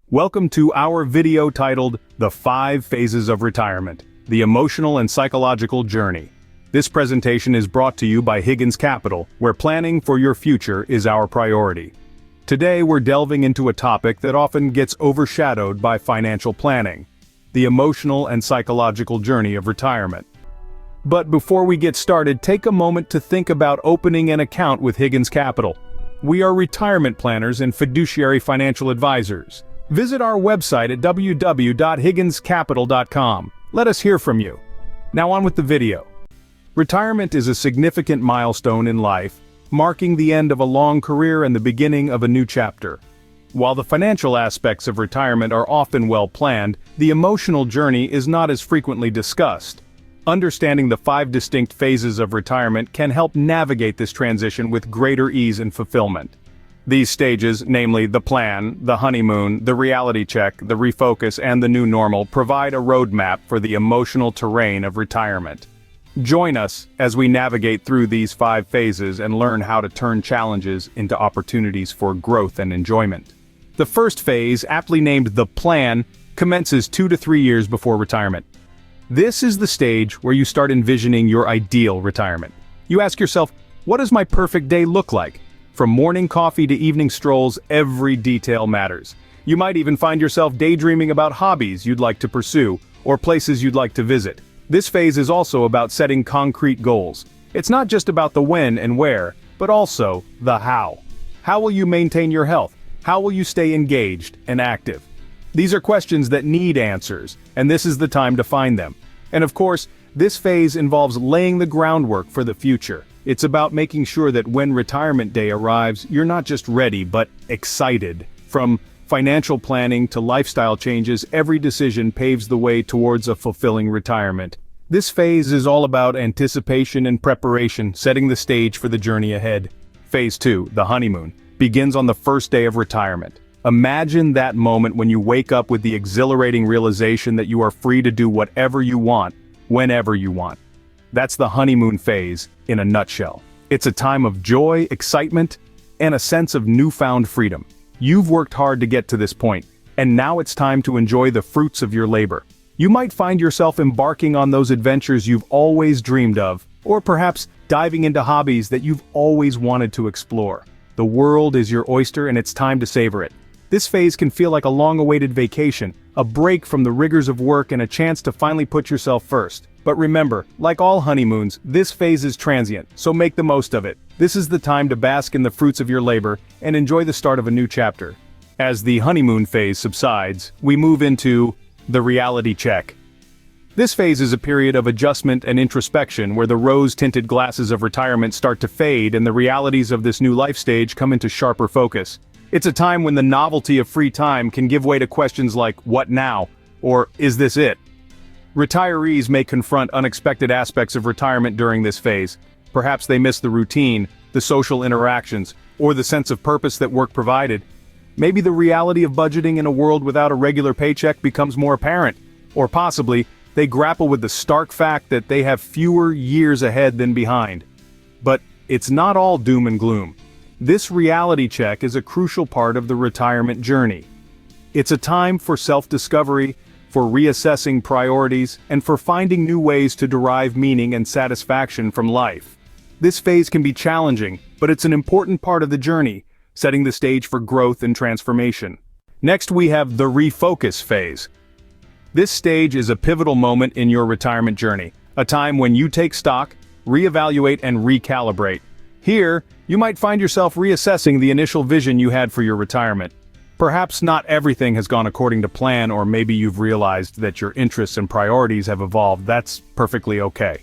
Welcome to our video titled, The 5 Phases of Retirement, the Emotional and Psychological Journey. This presentation is brought to you by Higgins Capital, where planning for your future is our priority. Today we're delving into a topic that often gets overshadowed by financial planning, the emotional and psychological journey of retirement. But before we get started, take a moment to think about opening an account with Higgins Capital. We are retirement planners and fiduciary financial advisors. Visit our website at www.higginscapital.com. Let us hear from you. Now on with the video. Retirement is a significant milestone in life, marking the end of a long career and the beginning of a new chapter. While the financial aspects of retirement are often well planned, the emotional journey is not as frequently discussed. Understanding the 5 distinct phases of retirement can help navigate this transition with greater ease and fulfillment. These stages, namely the plan, the honeymoon, the reality check, the refocus, and the new normal, provide a roadmap for the emotional terrain of retirement. Join us as we navigate through these 5 phases and learn how to turn challenges into opportunities for growth and enjoyment. The first phase, aptly named the plan, commences 2 to 3 years before retirement. This is the stage where you start envisioning your ideal retirement. You ask yourself, what does my perfect day look like? From morning coffee to evening strolls, every detail matters. You might even find yourself daydreaming about hobbies you'd like to pursue, or places you'd like to visit. This phase is also about setting concrete goals. It's not just about the when and where, but also the how. How will you maintain your health? How will you stay engaged and active? These are questions that need answers, and this is the time to find them. And of course, this phase involves laying the groundwork for the future. It's about making sure that when retirement day arrives, you're not just ready, but excited. From financial planning to lifestyle changes, every decision paves the way towards a fulfilling retirement. This phase is all about anticipation and preparation, setting the stage for the journey ahead. Phase 2, the honeymoon, begins on the first day of retirement. Imagine that moment when you wake up with the exhilarating realization that you are free to do whatever you want, whenever you want. That's the honeymoon phase in a nutshell. It's a time of joy, excitement, and a sense of newfound freedom. You've worked hard to get to this point, and now it's time to enjoy the fruits of your labor. You might find yourself embarking on those adventures you've always dreamed of, or perhaps diving into hobbies that you've always wanted to explore. The world is your oyster and it's time to savor it. This phase can feel like a long-awaited vacation, a break from the rigors of work and a chance to finally put yourself first. But remember, like all honeymoons, this phase is transient, so make the most of it. This is the time to bask in the fruits of your labor and enjoy the start of a new chapter. As the honeymoon phase subsides, we move into the reality check. This phase is a period of adjustment and introspection where the rose-tinted glasses of retirement start to fade and the realities of this new life stage come into sharper focus. It's a time when the novelty of free time can give way to questions like, what now? Or, is this it? Retirees may confront unexpected aspects of retirement during this phase. Perhaps they miss the routine, the social interactions, or the sense of purpose that work provided. Maybe the reality of budgeting in a world without a regular paycheck becomes more apparent. Or possibly, they grapple with the stark fact that they have fewer years ahead than behind. But it's not all doom and gloom. This reality check is a crucial part of the retirement journey. It's a time for self-discovery, for reassessing priorities, and for finding new ways to derive meaning and satisfaction from life. This phase can be challenging, but it's an important part of the journey, setting the stage for growth and transformation. Next we have the refocus phase. This stage is a pivotal moment in your retirement journey, a time when you take stock, reevaluate, and recalibrate. Here, you might find yourself reassessing the initial vision you had for your retirement. Perhaps not everything has gone according to plan, or maybe you've realized that your interests and priorities have evolved. That's perfectly okay.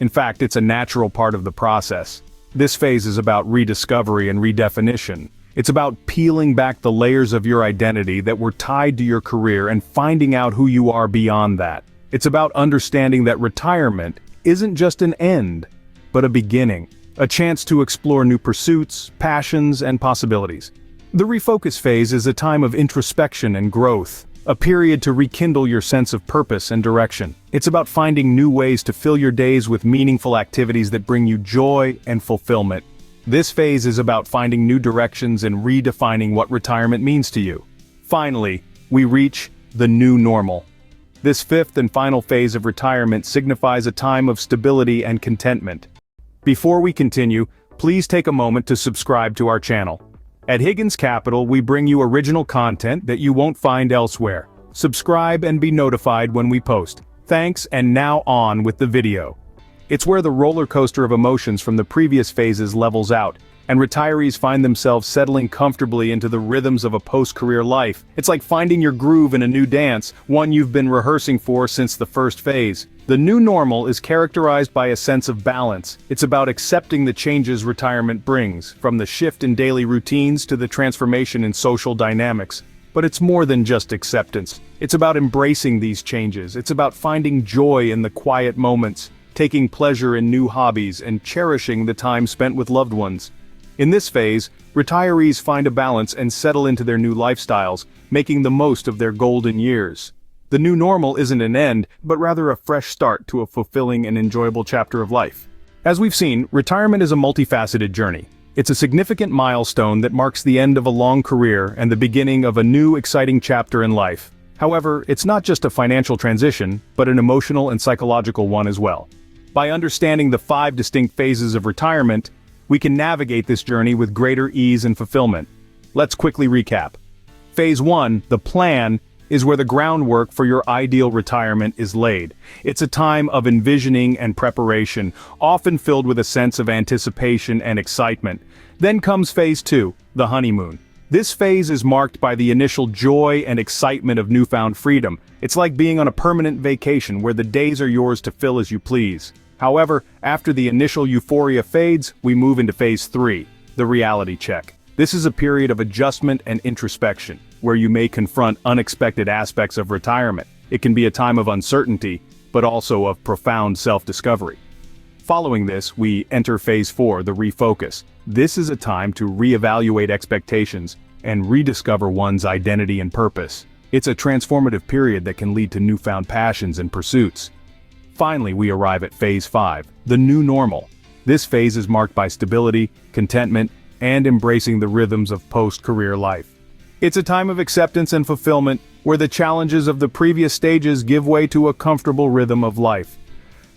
In fact, it's a natural part of the process. This phase is about rediscovery and redefinition. It's about peeling back the layers of your identity that were tied to your career and finding out who you are beyond that. It's about understanding that retirement isn't just an end, but a beginning, a chance to explore new pursuits, passions, and possibilities. The refocus phase is a time of introspection and growth, a period to rekindle your sense of purpose and direction. It's about finding new ways to fill your days with meaningful activities that bring you joy and fulfillment. This phase is about finding new directions and redefining what retirement means to you. Finally, we reach the new normal. This fifth and final phase of retirement signifies a time of stability and contentment. Before we continue, please take a moment to subscribe to our channel. At Higgins Capital, we bring you original content that you won't find elsewhere. Subscribe and be notified when we post. Thanks, and now on with the video. It's where the roller coaster of emotions from the previous phases levels out, and retirees find themselves settling comfortably into the rhythms of a post-career life. It's like finding your groove in a new dance, one you've been rehearsing for since the first phase. The new normal is characterized by a sense of balance. It's about accepting the changes retirement brings, from the shift in daily routines to the transformation in social dynamics. But it's more than just acceptance. It's about embracing these changes. It's about finding joy in the quiet moments, taking pleasure in new hobbies, and cherishing the time spent with loved ones. In this phase, retirees find a balance and settle into their new lifestyles, making the most of their golden years. The new normal isn't an end, but rather a fresh start to a fulfilling and enjoyable chapter of life. As we've seen, retirement is a multifaceted journey. It's a significant milestone that marks the end of a long career and the beginning of a new exciting chapter in life. However, it's not just a financial transition, but an emotional and psychological one as well. By understanding the 5 distinct phases of retirement, we can navigate this journey with greater ease and fulfillment. Let's quickly recap. Phase 1, the plan, is where the groundwork for your ideal retirement is laid. It's a time of envisioning and preparation, often filled with a sense of anticipation and excitement. Then comes Phase 2, the honeymoon. This phase is marked by the initial joy and excitement of newfound freedom. It's like being on a permanent vacation where the days are yours to fill as you please. However, after the initial euphoria fades, we move into Phase 3, the reality check. This is a period of adjustment and introspection, where you may confront unexpected aspects of retirement. It can be a time of uncertainty, but also of profound self-discovery. Following this, we enter Phase 4, the refocus. This is a time to reevaluate expectations and rediscover one's identity and purpose. It's a transformative period that can lead to newfound passions and pursuits. Finally, we arrive at Phase 5, the new normal. This phase is marked by stability, contentment, and embracing the rhythms of post-career life. It's a time of acceptance and fulfillment, where the challenges of the previous stages give way to a comfortable rhythm of life.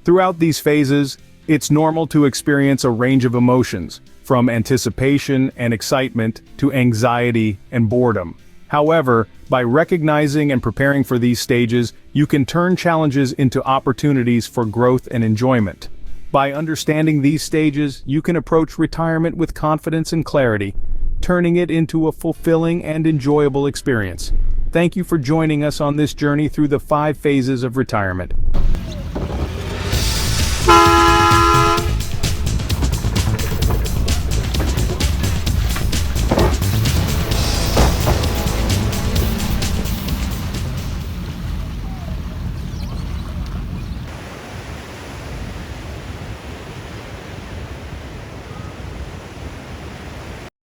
Throughout these phases, it's normal to experience a range of emotions, from anticipation and excitement to anxiety and boredom. However, by recognizing and preparing for these stages, you can turn challenges into opportunities for growth and enjoyment. By understanding these stages, you can approach retirement with confidence and clarity, turning it into a fulfilling and enjoyable experience. Thank you for joining us on this journey through the 5 phases of retirement.